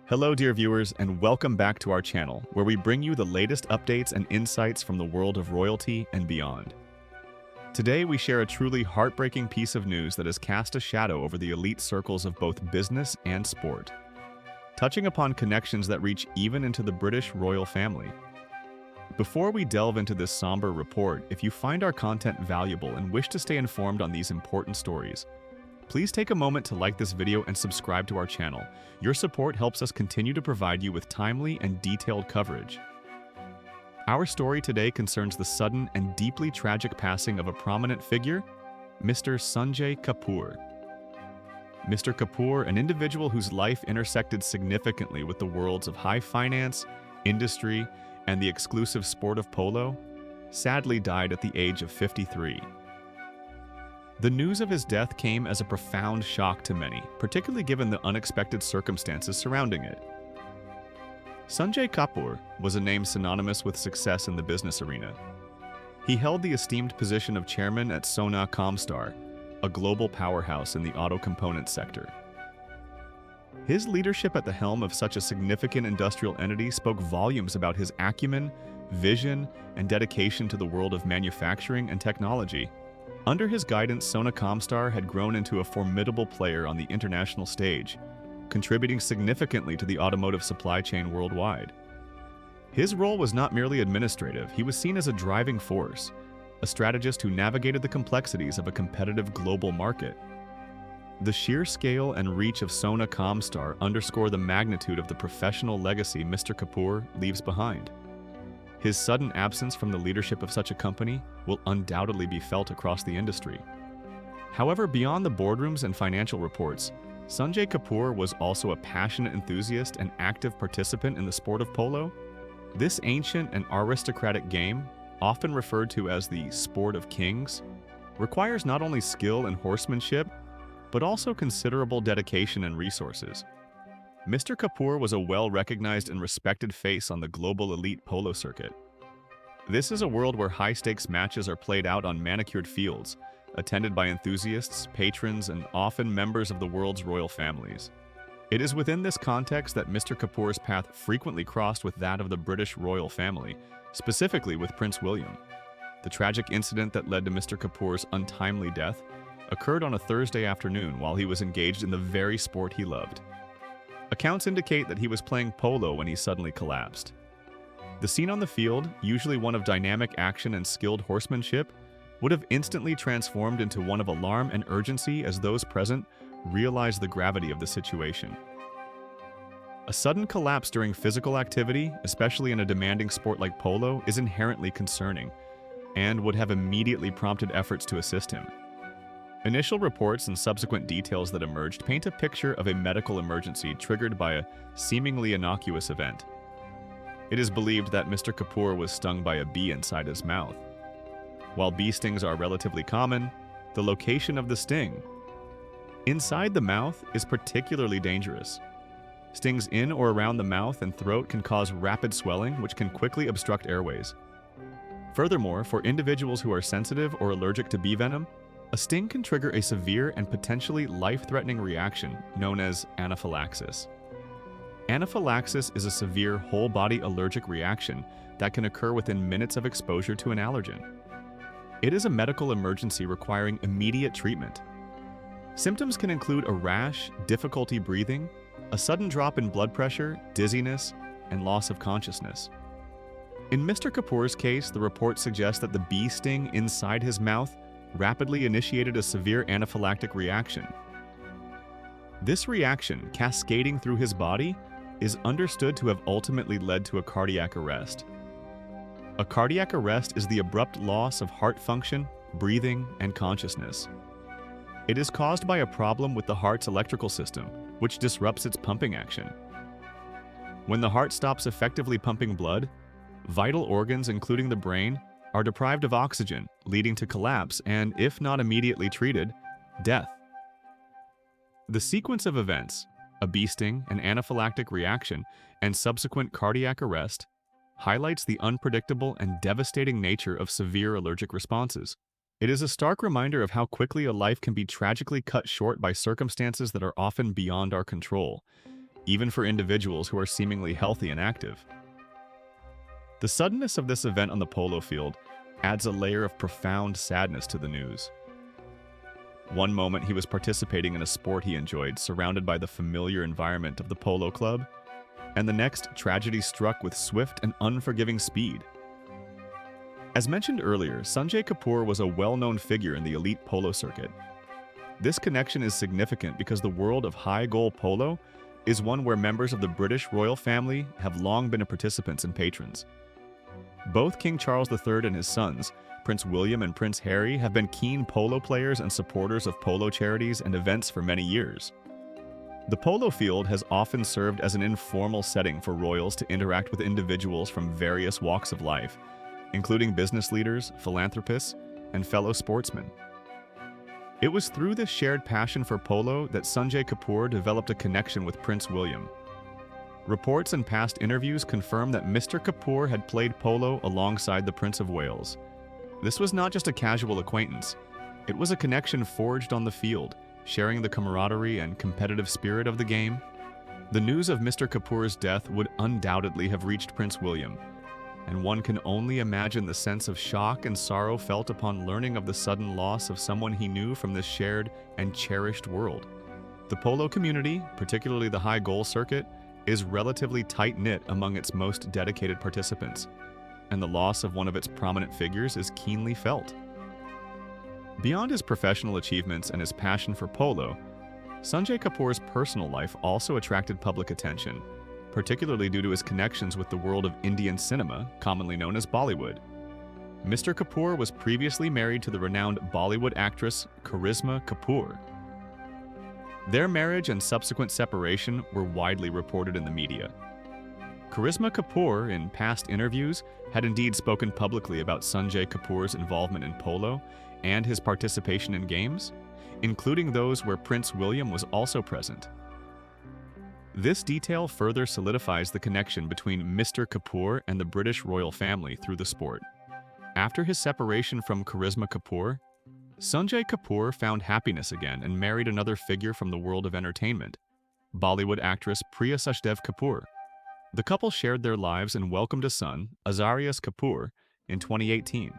Hello, dear viewers, and welcome back to our channel, where we bring you the latest updates and insights from the world of royalty and beyond. Today, we share a truly heartbreaking piece of news that has cast a shadow over the elite circles of both business and sport, touching upon connections that reach even into the British royal family. Before we delve into this somber report, if you find our content valuable and wish to stay informed on these important stories, please take a moment to like this video and subscribe to our channel. Your support helps us continue to provide you with timely and detailed coverage. Our story today concerns the sudden and deeply tragic passing of a prominent figure, Mr. Sanjay Kapoor. Mr. Kapoor, an individual whose life intersected significantly with the worlds of high finance, industry, and the exclusive sport of polo, sadly died at the age of 53. The news of his death came as a profound shock to many, particularly given the unexpected circumstances surrounding it. Sanjay Kapoor was a name synonymous with success in the business arena. He held the esteemed position of chairman at Sona Comstar, a global powerhouse in the auto components sector. His leadership at the helm of such a significant industrial entity spoke volumes about his acumen, vision, and dedication to the world of manufacturing and technology. Under his guidance, Sona Comstar had grown into a formidable player on the international stage, contributing significantly to the automotive supply chain worldwide. His role was not merely administrative, he was seen as a driving force, a strategist who navigated the complexities of a competitive global market. The sheer scale and reach of Sona Comstar underscore the magnitude of the professional legacy Mr. Kapoor leaves behind. His sudden absence from the leadership of such a company will undoubtedly be felt across the industry. However, beyond the boardrooms and financial reports, Sanjay Kapoor was also a passionate enthusiast and active participant in the sport of polo. This ancient and aristocratic game, often referred to as the sport of kings, requires not only skill and horsemanship, but also considerable dedication and resources. Mr. Kapoor was a well-recognized and respected face on the global elite polo circuit. This is a world where high-stakes matches are played out on manicured fields, attended by enthusiasts, patrons, and often members of the world's royal families. It is within this context that Mr. Kapoor's path frequently crossed with that of the British royal family, specifically with Prince William. The tragic incident that led to Mr. Kapoor's untimely death occurred on a Thursday afternoon while he was engaged in the very sport he loved. Accounts indicate that he was playing polo when he suddenly collapsed. The scene on the field, usually one of dynamic action and skilled horsemanship, would have instantly transformed into one of alarm and urgency as those present realized the gravity of the situation. A sudden collapse during physical activity, especially in a demanding sport like polo, is inherently concerning and would have immediately prompted efforts to assist him. Initial reports and subsequent details that emerged paint a picture of a medical emergency triggered by a seemingly innocuous event. It is believed that Mr. Kapoor was stung by a bee inside his mouth. While bee stings are relatively common, the location of the sting inside the mouth is particularly dangerous. Stings in or around the mouth and throat can cause rapid swelling, which can quickly obstruct airways. Furthermore, for individuals who are sensitive or allergic to bee venom, a sting can trigger a severe and potentially life-threatening reaction known as anaphylaxis. Anaphylaxis is a severe whole-body allergic reaction that can occur within minutes of exposure to an allergen. It is a medical emergency requiring immediate treatment. Symptoms can include a rash, difficulty breathing, a sudden drop in blood pressure, dizziness, and loss of consciousness. In Mr. Kapoor's case, the report suggests that the bee sting inside his mouth rapidly initiated a severe anaphylactic reaction. This reaction, cascading through his body, is understood to have ultimately led to a cardiac arrest. A cardiac arrest is the abrupt loss of heart function, breathing, and consciousness. It is caused by a problem with the heart's electrical system, which disrupts its pumping action. When the heart stops effectively pumping blood, vital organs, including the brain, are deprived of oxygen, leading to collapse and, if not immediately treated, death. The sequence of events, a bee sting, an anaphylactic reaction, and subsequent cardiac arrest, highlights the unpredictable and devastating nature of severe allergic responses. It is a stark reminder of how quickly a life can be tragically cut short by circumstances that are often beyond our control. even for individuals who are seemingly healthy and active. The suddenness of this event on the polo field adds a layer of profound sadness to the news. One moment he was participating in a sport he enjoyed, surrounded by the familiar environment of the polo club, and the next, tragedy struck with swift and unforgiving speed. As mentioned earlier, Sanjay Kapoor was a well-known figure in the elite polo circuit. This connection is significant because the world of high-goal polo is one where members of the British royal family have long been participants and patrons. Both King Charles III and his sons, Prince William and Prince Harry, have been keen polo players and supporters of polo charities and events for many years. The polo field has often served as an informal setting for royals to interact with individuals from various walks of life, including business leaders, philanthropists, and fellow sportsmen. It was through this shared passion for polo that Sanjay Kapoor developed a connection with Prince William. Reports and past interviews confirm that Mr. Kapoor had played polo alongside the Prince of Wales. This was not just a casual acquaintance. It was a connection forged on the field, sharing the camaraderie and competitive spirit of the game. The news of Mr. Kapoor's death would undoubtedly have reached Prince William, and one can only imagine the sense of shock and sorrow felt upon learning of the sudden loss of someone he knew from this shared and cherished world. The polo community, particularly the high goal circuit, is relatively tight-knit among its most dedicated participants, and the loss of one of its prominent figures is keenly felt. Beyond his professional achievements and his passion for polo, Sanjay Kapoor's personal life also attracted public attention, particularly due to his connections with the world of Indian cinema, commonly known as Bollywood. Mr. Kapoor was previously married to the renowned Bollywood actress Karisma Kapoor. Their marriage and subsequent separation were widely reported in the media. Karisma Kapoor, in past interviews, had indeed spoken publicly about Sanjay Kapoor's involvement in polo and his participation in games, including those where Prince William was also present. This detail further solidifies the connection between Mr. Kapoor and the British royal family through the sport. After his separation from Karisma Kapoor, Sanjay Kapoor found happiness again and married another figure from the world of entertainment, Bollywood actress Priya Sachdev Kapoor. The couple shared their lives and welcomed a son, Azarius Kapoor, in 2018.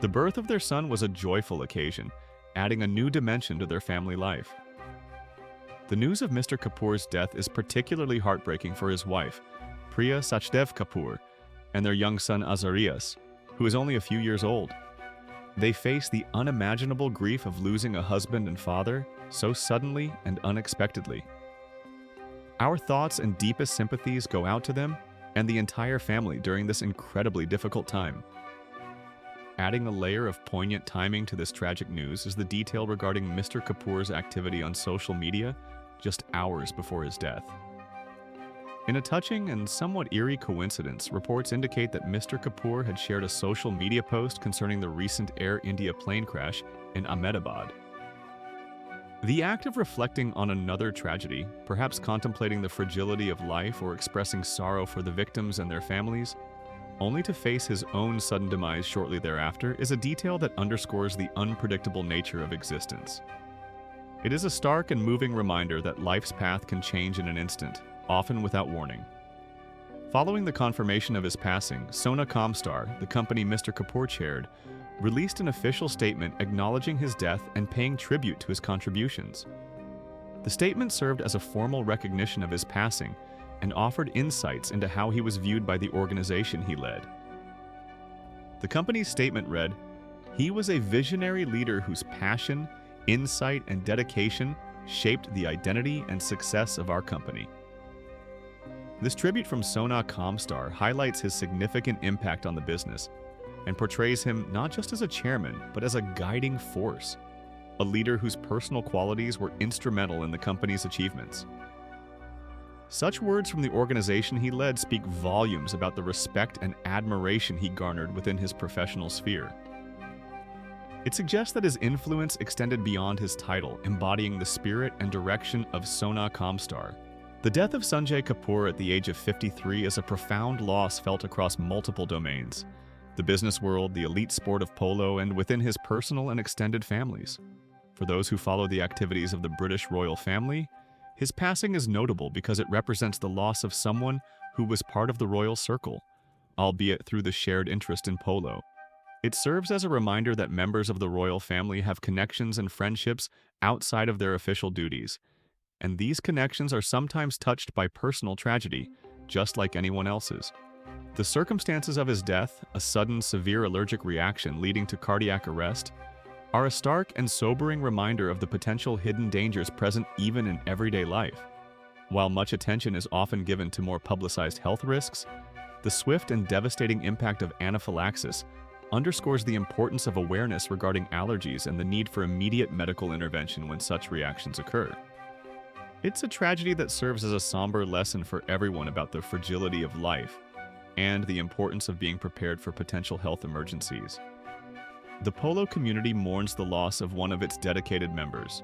The birth of their son was a joyful occasion, adding a new dimension to their family life. The news of Mr. Kapoor's death is particularly heartbreaking for his wife, Priya Sachdev Kapoor, and their young son Azarius, who is only a few years old. They face the unimaginable grief of losing a husband and father so suddenly and unexpectedly. Our thoughts and deepest sympathies go out to them and the entire family during this incredibly difficult time. Adding a layer of poignant timing to this tragic news is the detail regarding Mr. Kapoor's activity on social media just hours before his death. In a touching and somewhat eerie coincidence, reports indicate that Mr. Kapoor had shared a social media post concerning the recent Air India plane crash in Ahmedabad. The act of reflecting on another tragedy, perhaps contemplating the fragility of life or expressing sorrow for the victims and their families, only to face his own sudden demise shortly thereafter, is a detail that underscores the unpredictable nature of existence. It is a stark and moving reminder that life's path can change in an instant, often without warning. Following the confirmation of his passing, Sona Comstar, the company Mr. Kapoor chaired, released an official statement acknowledging his death and paying tribute to his contributions. The statement served as a formal recognition of his passing and offered insights into how he was viewed by the organization he led. The company's statement read, "He was a visionary leader whose passion, insight, and dedication shaped the identity and success of our company." This tribute from Sona Comstar highlights his significant impact on the business and portrays him not just as a chairman, but as a guiding force, a leader whose personal qualities were instrumental in the company's achievements. Such words from the organization he led speak volumes about the respect and admiration he garnered within his professional sphere. It suggests that his influence extended beyond his title, embodying the spirit and direction of Sona Comstar. The death of Sanjay Kapoor at the age of 53 is a profound loss felt across multiple domains: the business world, the elite sport of polo, and within his personal and extended families. For those who follow the activities of the British royal family, His passing is notable because it represents the loss of someone who was part of the royal circle, albeit through the shared interest in polo. It serves as a reminder that members of the royal family have connections and friendships outside of their official duties, and these connections are sometimes touched by personal tragedy, just like anyone else's. The circumstances of his death, a sudden severe allergic reaction leading to cardiac arrest, are a stark and sobering reminder of the potential hidden dangers present even in everyday life. While much attention is often given to more publicized health risks, the swift and devastating impact of anaphylaxis underscores the importance of awareness regarding allergies and the need for immediate medical intervention when such reactions occur. It's a tragedy that serves as a somber lesson for everyone about the fragility of life and the importance of being prepared for potential health emergencies. The polo community mourns the loss of one of its dedicated members.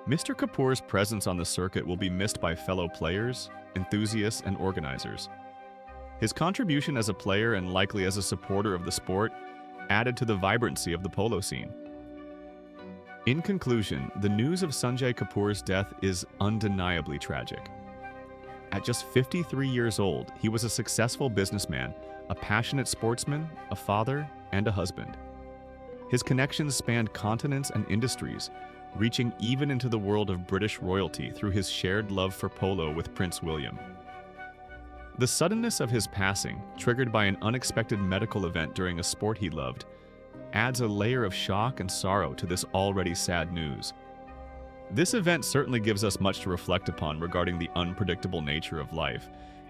Mr. Kapoor's presence on the circuit will be missed by fellow players, enthusiasts, and organizers. His contribution as a player and likely as a supporter of the sport added to the vibrancy of the polo scene. In conclusion, the news of Sanjay Kapoor's death is undeniably tragic. At just 53 years old, he was a successful businessman, a passionate sportsman, a father, and a husband. His connections spanned continents and industries, reaching even into the world of British royalty through his shared love for polo with Prince William. The suddenness of his passing, triggered by an unexpected medical event during a sport he loved, adds a layer of shock and sorrow to this already sad news. This event certainly gives us much to reflect upon regarding the unpredictable nature of life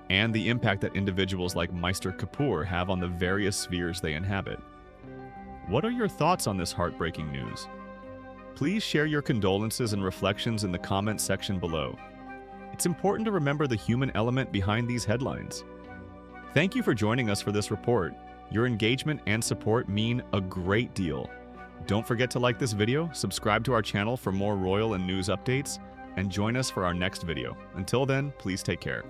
and the impact that individuals like Mr. Kapoor have on the various spheres they inhabit. What are your thoughts on this heartbreaking news? Please share your condolences and reflections in the comments section below. It's important to remember the human element behind these headlines. Thank you for joining us for this report. Your engagement and support mean a great deal. Don't forget to like this video, subscribe to our channel for more royal and news updates, and join us for our next video. Until then, please take care.